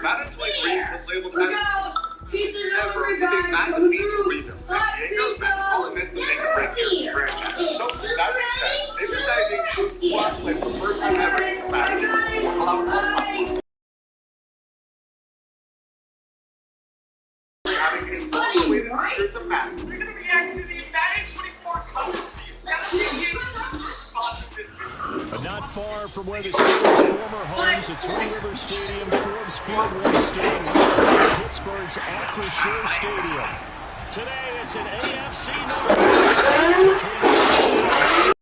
Madden 23 was labeled as ever with a massive need to rebuild. The Bengals been calling this the make or break year franchise. So that being said, they've decided to play for the first time ever in Madden, allow all platforms. Having a long-awaited return to Madden. We're going to react to the Madden 24 cover. But not far from where the Steelers' former homes at Three Rivers Stadium, Forbes Field once stood, Pittsburgh's Acrisure Stadium. Today, it's an AFC North between the Steelers.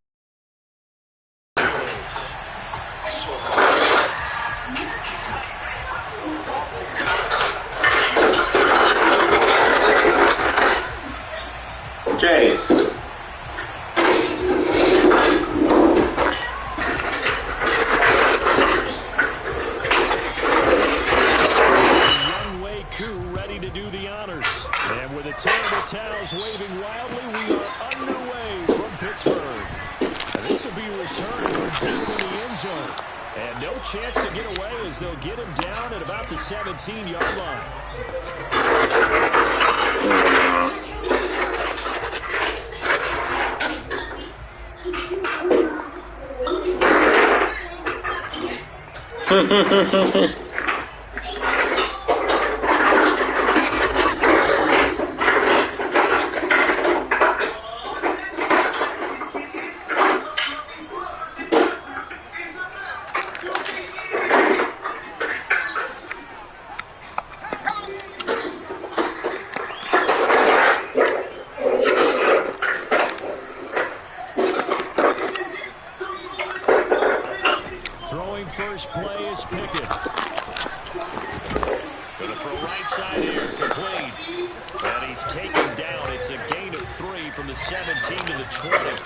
Chase. Ready to do the honors. And with the terrible towels waving wildly, we are underway from Pittsburgh. And this will be returned from deep in the end zone. And no chance to get away as they'll get him down at about the 17-yard line. Throwing first play is Pickett. Going to throw right side here, complete. And he's taken down. It's a gain of 3 from the 17 to the 20.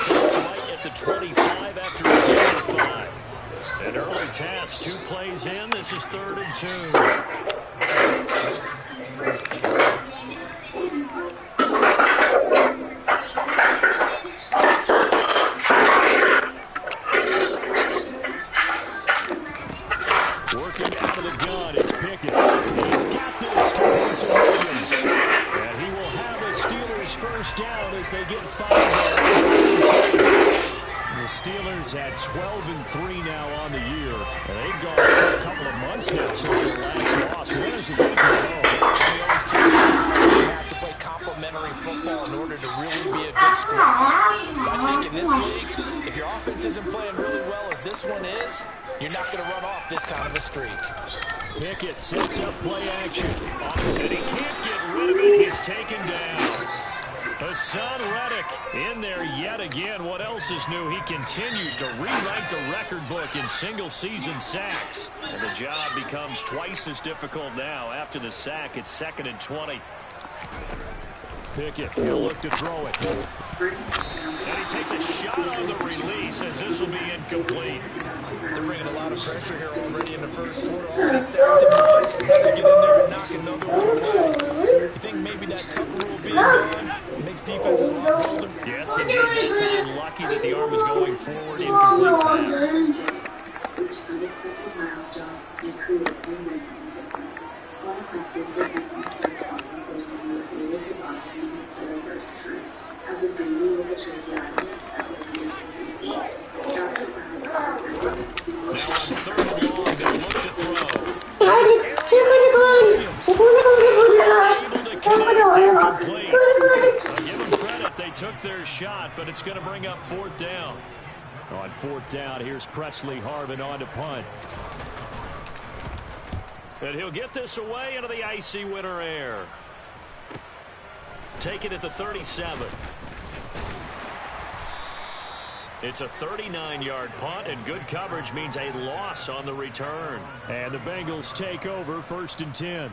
Stopped right at the 25 after a gain of 5. An early task, 2 plays in. This is 3rd and 2. Working out of the gun, it's Pickett. He's got this going to Williams. And he will have the Steelers first down as they get 5 there. The Steelers had 12-3 now on the year. And they've gone for a couple of months now since their last loss. Winners of the home. They always tell you you have to play complementary football in order to really be a good scorer. I think in this league, if your offense isn't playing really well as this one is, you're not going to run off this kind of a streak. Pickett sets up play action. And he can't get rid of it. He's taken down. Hassan Reddick in there yet again. What else is new? He continues to rewrite the record book in single-season sacks. And the job becomes twice as difficult now. After the sack, it's 2nd and 20. Pickett, he'll look to throw it. And he takes a shot on the release as this will be incomplete. They're bringing a lot of pressure here already in the first quarter. Already sacked him once. They get in there and knock another one away. You think maybe that Tucker rule being gone makes defenses a lot older? Yes, indeed. That time lucky that the arm is going forward. Incomplete pass. As a baby with a trachea, that would be Now on 3rd and long, they'll look to throw. I'll give them credit. They took their shot, but it's going to bring up 4th down. On 4th down, here's Presley Harvin on to punt. And he'll get this away into the icy winter air. Take it at the 37. It's a 39-yard punt, and good coverage means a loss on the return. And the Bengals take over 1st and 10.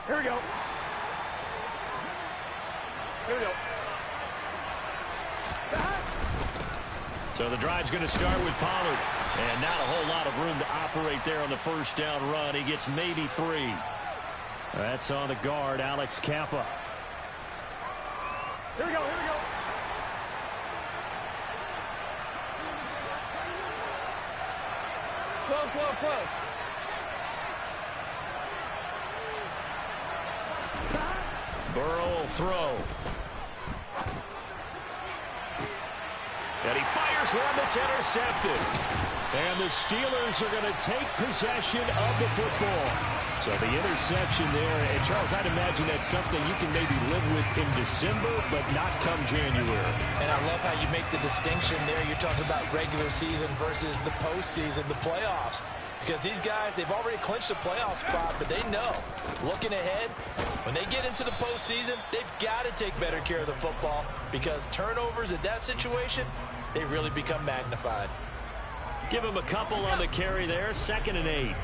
Here we go. Here we go. So the drive's going to start with Pollard. And not a whole lot of room to operate there on the first down run. He gets maybe 3. That's on the guard, Alex Kappa. Here we go, here we go. Burrow will throw. And he fires one that's intercepted. And the Steelers are going to take possession of the football. So the interception there. And, Charles, I'd imagine that's something you can maybe live with in December, but not come January. And I love how you make the distinction there. You're talking about regular season versus the postseason, the playoffs. Because these guys, they've already clinched a playoff spot, but they know, looking ahead, when they get into the postseason, they've got to take better care of the football because turnovers in that situation, they really become magnified. Give him a couple on the carry there, 2nd and 8.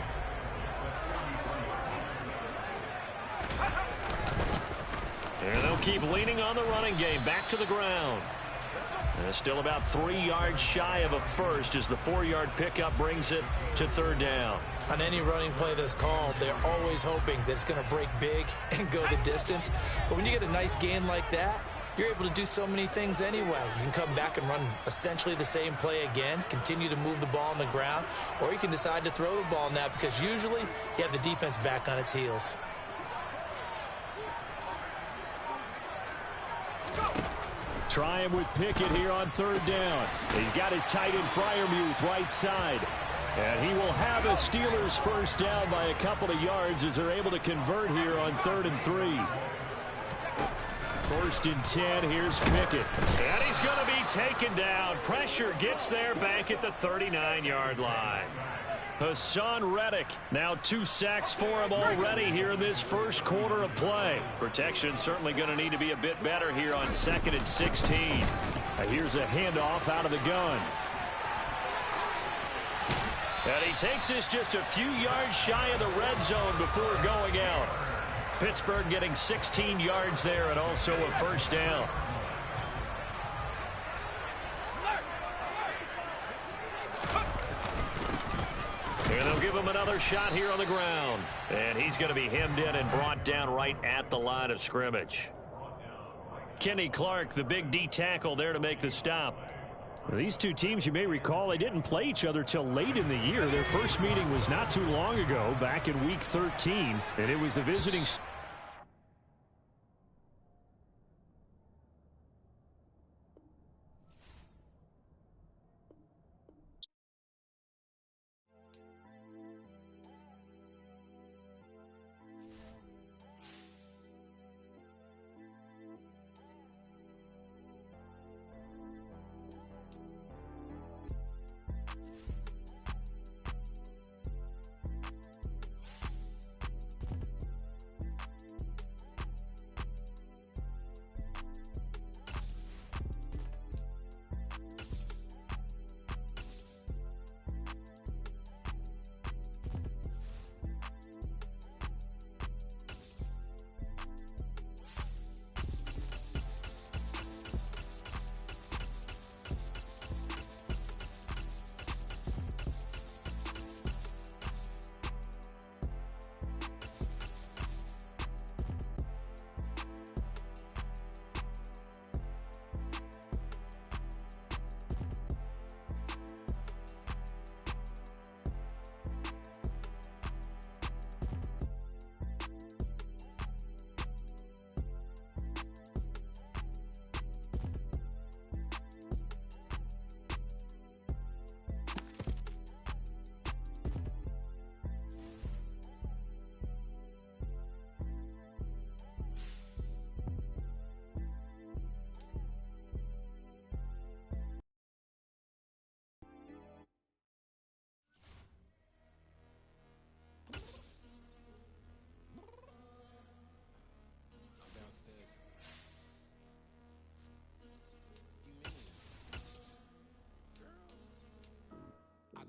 And they'll keep leaning on the running game, back to the ground. And still about 3 yards shy of a first as the 4-yard pickup brings it to 3rd down. On any running play that's called, they're always hoping that it's going to break big and go the distance. But when you get a nice gain like that, you're able to do so many things anyway. You can come back and run essentially the same play again, continue to move the ball on the ground, or you can decide to throw the ball now because usually you have the defense back on its heels. Try him with Pickett here on 3rd down. He's got his tight end Freiermuth right side. And he will have a Steelers first down by a couple of yards as they're able to convert here on 3rd and 3. 1st and 10, here's Pickett. And he's going to be taken down. Pressure gets there back at the 39-yard line. Hassan Reddick, now 2 sacks for him already here in this first quarter of play. Protection certainly going to need to be a bit better here on 2nd and 16. Here's a handoff out of the gun. And he takes this just a few yards shy of the red zone before going out. Pittsburgh getting 16 yards there and also a first down. And they'll give him another shot here on the ground. And he's going to be hemmed in and brought down right at the line of scrimmage. Kenny Clark, the big D tackle there to make the stop. These two teams, you may recall, they didn't play each other till late in the year. Their first meeting was not too long ago, back in Week 13. And it was the visiting...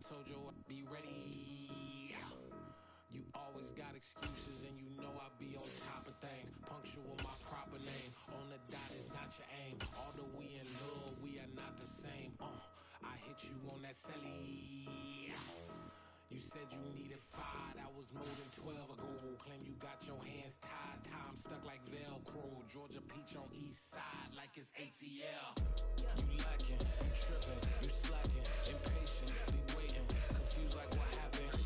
Told you I'd be ready. You always got excuses and you know I be on top of things. Punctual my proper name. On the dot is not your aim. Although we in love, we are not the same. I hit you on that celly. You said you needed 5. That was more than 12 ago. Claim you got your hands tied. Time stuck like Velcro. Georgia Peach on east side like it's ATL. You lacking, you tripping, you slacking, impatient, be waiting, confused like what happened.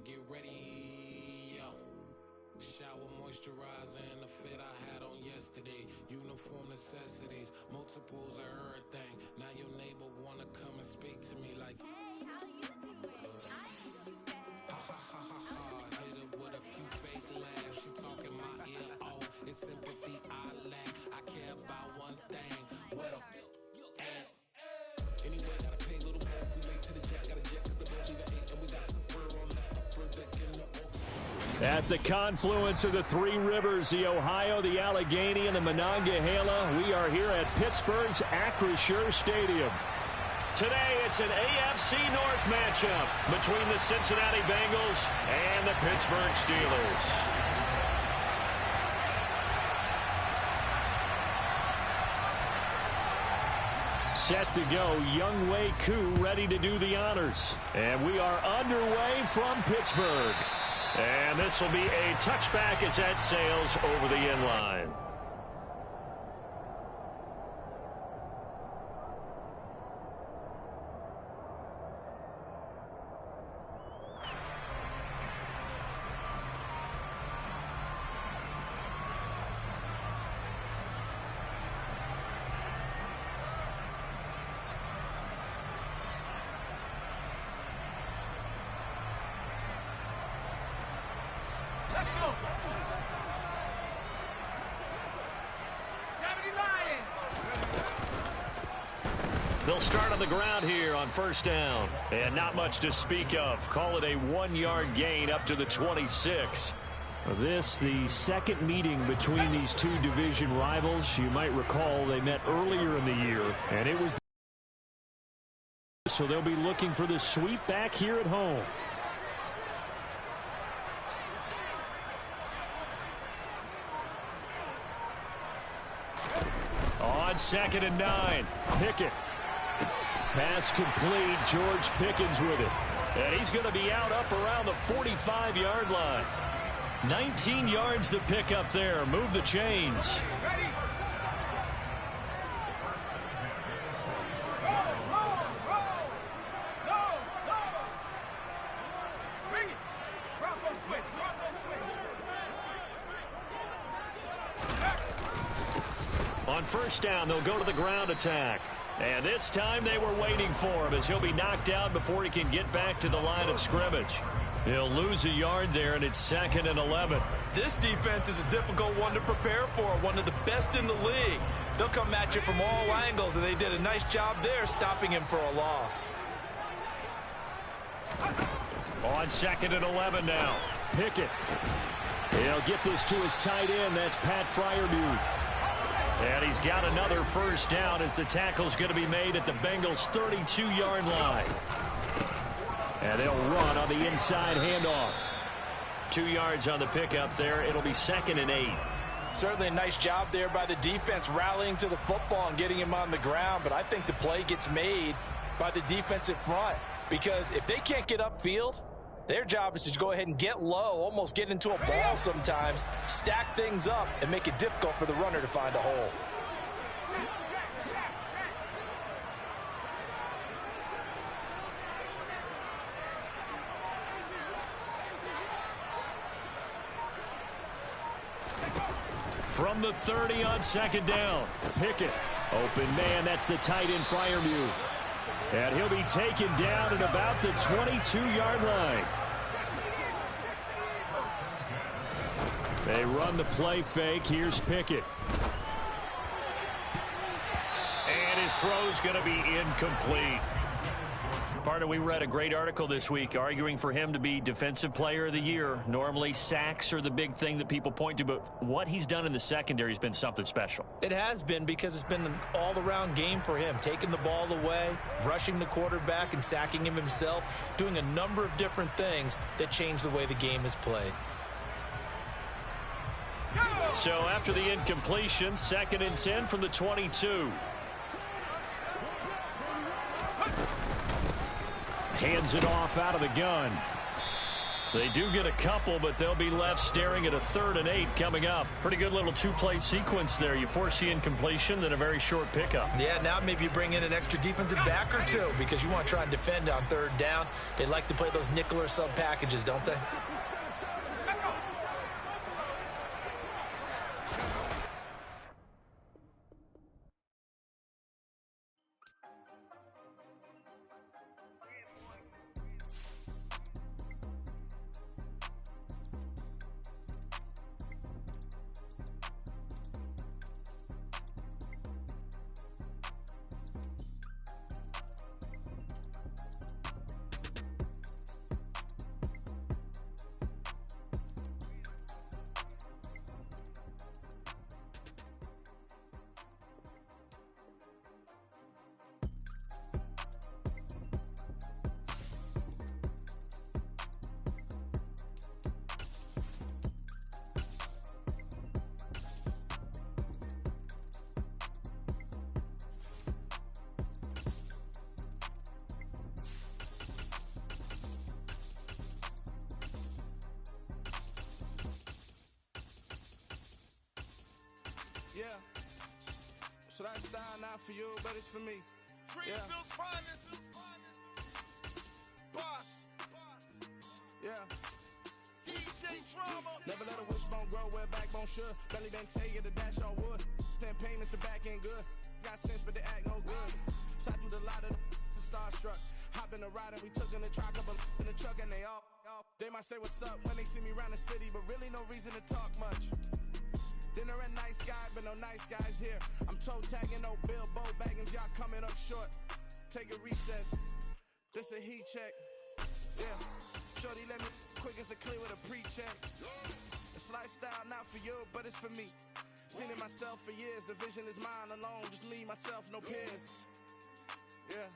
get ready, yo. Shower moisturizer and the fit I had on yesterday. Uniform necessities, multiples of everything. Now your neighbor wanna come and speak to me like, Hey, how you doing? I miss you guys. ha ha ha ha ha. Hit her with a few fake laughs. She talking my ear off. It's sympathy I lack. I care about one thing. What a at. Anyway, gotta pay a little more if we late to the jet. Got a jet cause the road even 8 and we got some fur on that upper deck in the open. At the confluence of the three rivers, the Ohio, the Allegheny, and the Monongahela, we are here at Pittsburgh's Acrisure Stadium. Today, it's an AFC North matchup between the Cincinnati Bengals and the Pittsburgh Steelers. Set to go, Younghoe Koo ready to do the honors. And we are underway from Pittsburgh. And this will be a touchback as that sails over the end line. They'll start on the ground here on first down. And not much to speak of. Call it a 1-yard gain up to the 26. This, the second meeting between these two division rivals. You might recall they met earlier in the year, and it was. So they'll be looking for the sweep back here at home. On 2nd and 9, Pickett. Pass complete. George Pickens with it. And he's going to be out up around the 45-yard line. 19 yards to pick up there. Move the chains. On first down, they'll go to the ground attack. And this time they were waiting for him as he'll be knocked out before he can get back to the line of scrimmage. He'll lose a yard there, and it's 2nd and 11. This defense is a difficult one to prepare for, one of the best in the league. They'll come at you from all angles, and they did a nice job there stopping him for a loss. On 2nd and 11 now, Pickett. He'll get this to his tight end. That's Pat Freiermuth. And he's got another first down as the tackle's going to be made at the Bengals' 32-yard line. And they'll run on the inside handoff. 2 yards on the pickup there. It'll be 2nd and 8. Certainly a nice job there by the defense rallying to the football and getting him on the ground. But I think the play gets made by the defensive front. Because if they can't get upfield, their job is to go ahead and get low, almost get into a ball sometimes, stack things up, and make it difficult for the runner to find a hole. From the 30 on 2nd down, Pickett. Open man, that's the tight end Freiermuth. And he'll be taken down at about the 22-yard line. They run the play fake. Here's Pickett. And his throw's going to be incomplete. Partner, we read a great article this week arguing for him to be Defensive Player of the Year. Normally, sacks are the big thing that people point to, but what he's done in the secondary has been something special. It has been because it's been an all-around game for him, taking the ball away, rushing the quarterback and sacking him himself, doing a number of different things that change the way the game is played. So after the incompletion, 2nd and 10 from the 22. Hands it off out of the gun. They do get a couple, but they'll be left staring at a 3rd and 8 coming up. Pretty good little two-play sequence there. You force the incompletion, then a very short pickup. Yeah, now maybe you bring in an extra defensive back or two because you want to try and defend on 3rd down. They like to play those nickel or sub packages, don't they? Yeah. So that style not for you, but it's for me. Greenfield's finest. Boss. Yeah. DJ Drama. Never let a wishbone grow where a backbone should. Belly been take it to dash all wood. 10 payments to back end good. Got sense, but they act no good. Shot through the lot of the starstruck. Hop in the ride and we took in the truck, couple in the truck, and they all. They might say what's up when they see me around the city, but really no reason to talk much. Dinner a nice guy, but no nice guys here. I'm toe tagging, no bill, bow bagging, y'all coming up short. Take a recess. This a heat check. Yeah. Shorty let me quick as a clear with a pre-check. This lifestyle not for you, but it's for me. Seen it myself for years. The vision is mine alone. Just me, myself, no peers. Yeah.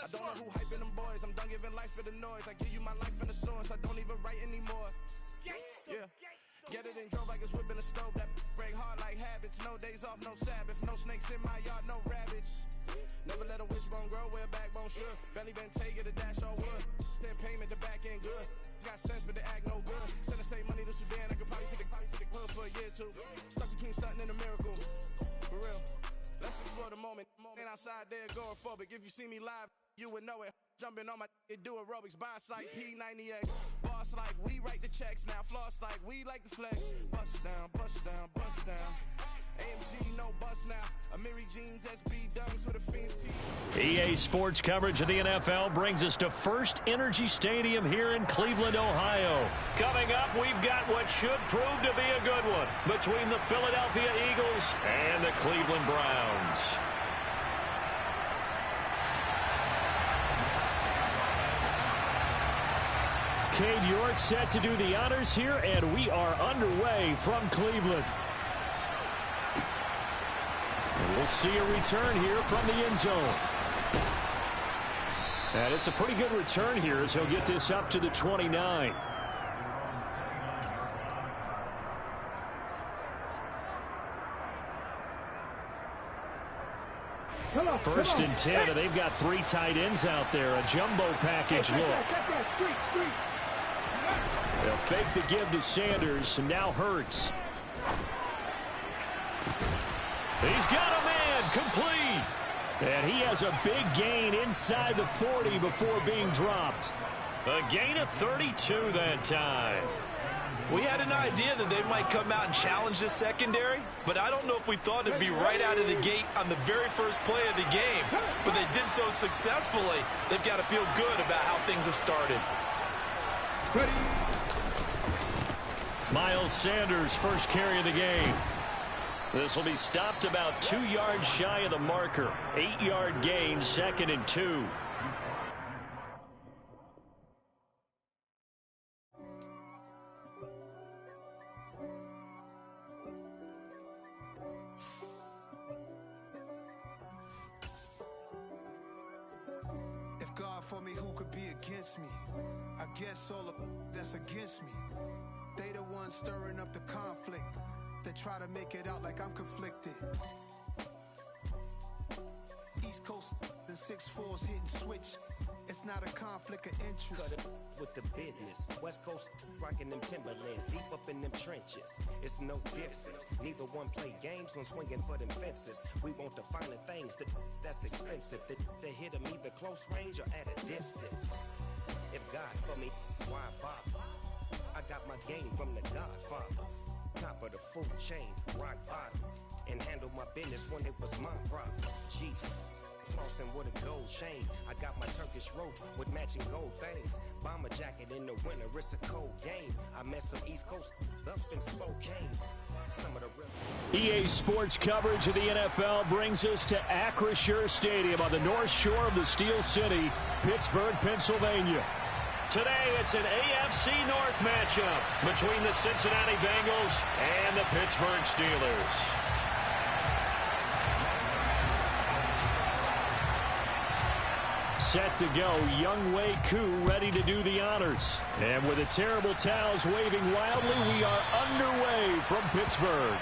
I don't know who hyping them boys. I'm done giving life for the noise. I give you my life in the source. I don't even write anymore. Yeah. Get it and drove like it's whipping a stove. That break hard like habits. No days off, no Sabbath. No snakes in my yard, no rabbits. Never let a wishbone grow where a backbone should. Belly been take it to dash all wood. 10 payment, the back end good. Got sense, but they act no good. Send the same money to Sudan. I could probably take the hood for a year or two. Stuck between stunting and a miracle. For real. Let's explore the moment. Ain't outside there agoraphobic. If you see me live, you would know it. Jumping on my do aerobics, buy like P90X. Boss like we write the checks now. Floss like we like the flex. Bust down, bust down, bust down. AMG, no bust now. Amiri jeans, SB dunks with a fiend's teeth. EA Sports coverage of the NFL brings us to First Energy Stadium here in Cleveland, Ohio. Coming up, we've got what should prove to be a good one between the Philadelphia Eagles and the Cleveland Browns. Cade York set to do the honors here, and we are underway from Cleveland. And we'll see a return here from the end zone. And it's a pretty good return here as he'll get this up to the 29. First and 10, and they've got 3 tight ends out there. A jumbo package look. They'll fake the give to Sanders, and now Hurts. He's got a man, complete. And he has a big gain inside the 40 before being dropped. A gain of 32 that time. We had an idea that they might come out and challenge this secondary, but I don't know if we thought it'd be right out of the gate on the very first play of the game. But they did so successfully, they've got to feel good about how things have started. Miles Sanders, first carry of the game. This will be stopped about 2 yards shy of the marker. 8-yard gain, 2nd and 2. If God for me, who could be against me? I guess all of that's against me. They the ones stirring up the conflict. They try to make it out like I'm conflicted. East Coast and 6'4s hitting switch. It's not a conflict of interest. Cut it with the business. West Coast rocking them Timberlands, deep up in them trenches. It's no difference. Neither one play games when swinging for them fences. We want the finer things that's expensive. They hit them either close range or at a distance. If God for me, why bother? I got my game from the Godfather. Top of the food chain, rock bottom. And handle my business when it was my problem. G, flossing with a gold chain. I got my Turkish rope with matching gold things. Bomber jacket in the winter, it's a cold game. I met some East Coast up in Spokane. Some of the real EA Sports coverage of the NFL brings us to Acrisure Stadium on the north shore of the Steel City, Pittsburgh, Pennsylvania. Today, it's an AFC North matchup between the Cincinnati Bengals and the Pittsburgh Steelers. Set to go, Younghoe Koo ready to do the honors. And with the terrible towels waving wildly, we are underway from Pittsburgh.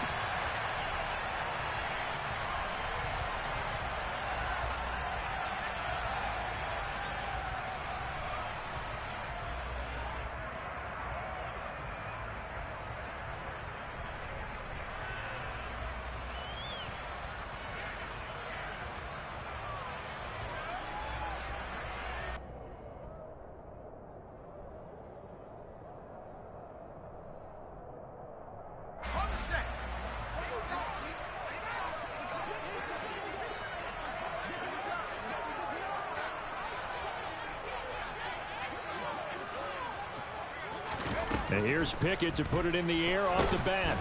And here's Pickett to put it in the air off the bat.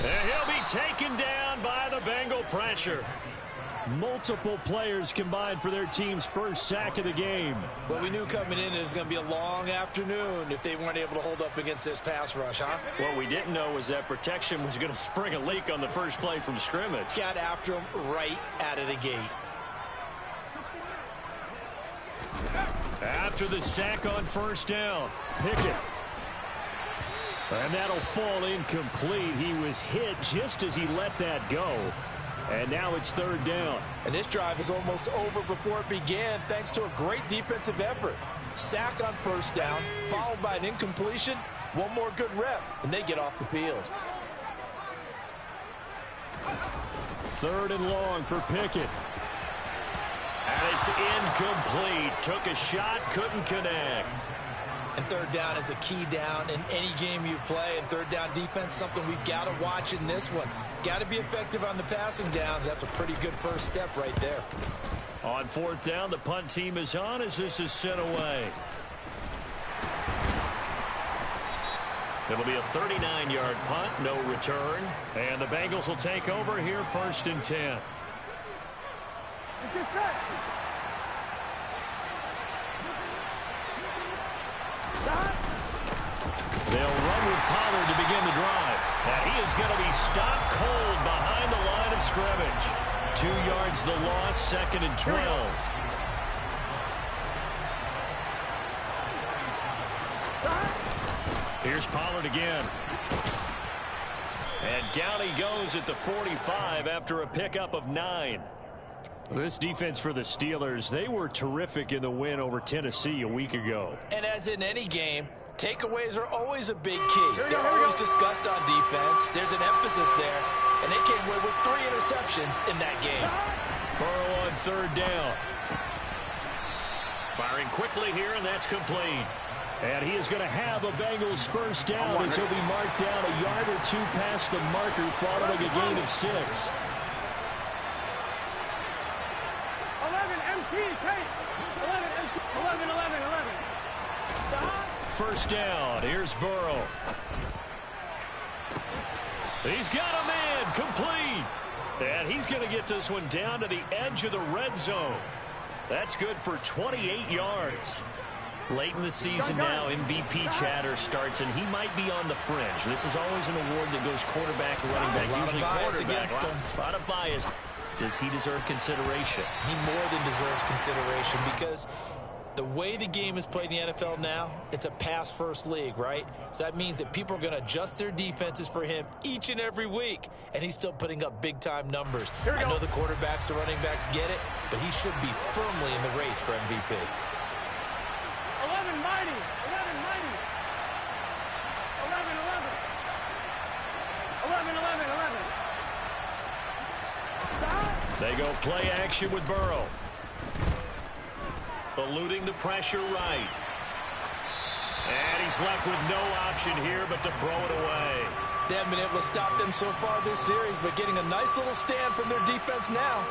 And he'll be taken down by the Bengal pressure. Multiple players combined for their team's first sack of the game. Well, we knew coming in it was going to be a long afternoon if they weren't able to hold up against this pass rush, huh? What we didn't know was that protection was going to spring a leak on the first play from scrimmage. Got after him right out of the gate. After the sack on first down, Pickett. And that'll fall incomplete. He was hit just as he let that go. And now it's third down. And this drive is almost over before it began thanks to a great defensive effort. Sack on first down, followed by an incompletion. One more good rep, and they get off the field. Third and long for Pickett. And it's incomplete. Took a shot, couldn't connect. And third down is a key down in any game you play. And third down defense, something we've got to watch in this one. Got to be effective on the passing downs. That's a pretty good first step right there. On fourth down, the punt team is on as this is sent away. It'll be a 39-yard punt, no return. And the Bengals will take over here first and 10. They'll run with Pollard to begin the drive. And he is going to be stopped cold behind the line of scrimmage. 2 yards the loss, second and 12. Here's Pollard again. And down he goes at the 45 after a pickup of 9. This defense for the Steelers, they were terrific in the win over Tennessee a week ago. And as in any game, takeaways are always a big key. They're always discussed on defense. There's an emphasis there. And they came away with 3 interceptions in that game. Burrow on third down. Firing quickly here, and that's complete. And he is going to have a Bengals first down as he'll be marked down a yard or two past the marker following a gain of 6. 11 MT, 11. First down. Here's Burrow. He's got a man complete. And he's going to get this one down to the edge of the red zone. That's good for 28 yards. Late in the season now, MVP chatter starts, and he might be on the fringe. This is always an award that goes quarterback or running back, usually quarterback. A lot of bias. Does he deserve consideration? He more than deserves consideration because the way the game is played in the NFL now, it's a pass-first league, right? So that means that people are going to adjust their defenses for him each and every week, and he's still putting up big-time numbers. I know the quarterbacks, the running backs get it, but he should be firmly in the race for MVP. They go play action with Burrow. Eluding the pressure right. And he's left with no option here but to throw it away. They haven't been able to stop them so far this series, but getting a nice little stand from their defense now.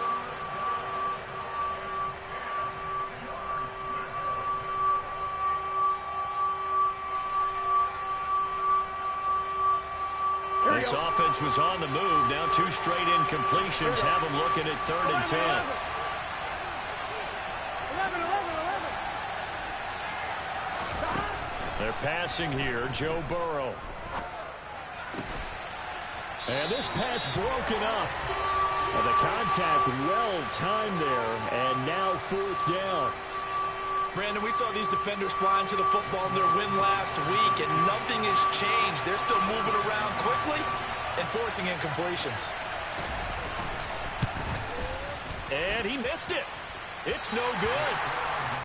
This offense was on the move. Now 2 straight incompletions have them looking at 3rd and 10. 11. They're passing here. Joe Burrow. And this pass broken up. And the contact well timed there. And now 4th down. Brandon, we saw these defenders flying to the football in their win last week, and nothing has changed. They're still moving around quickly and forcing incompletions. And he missed it. It's no good.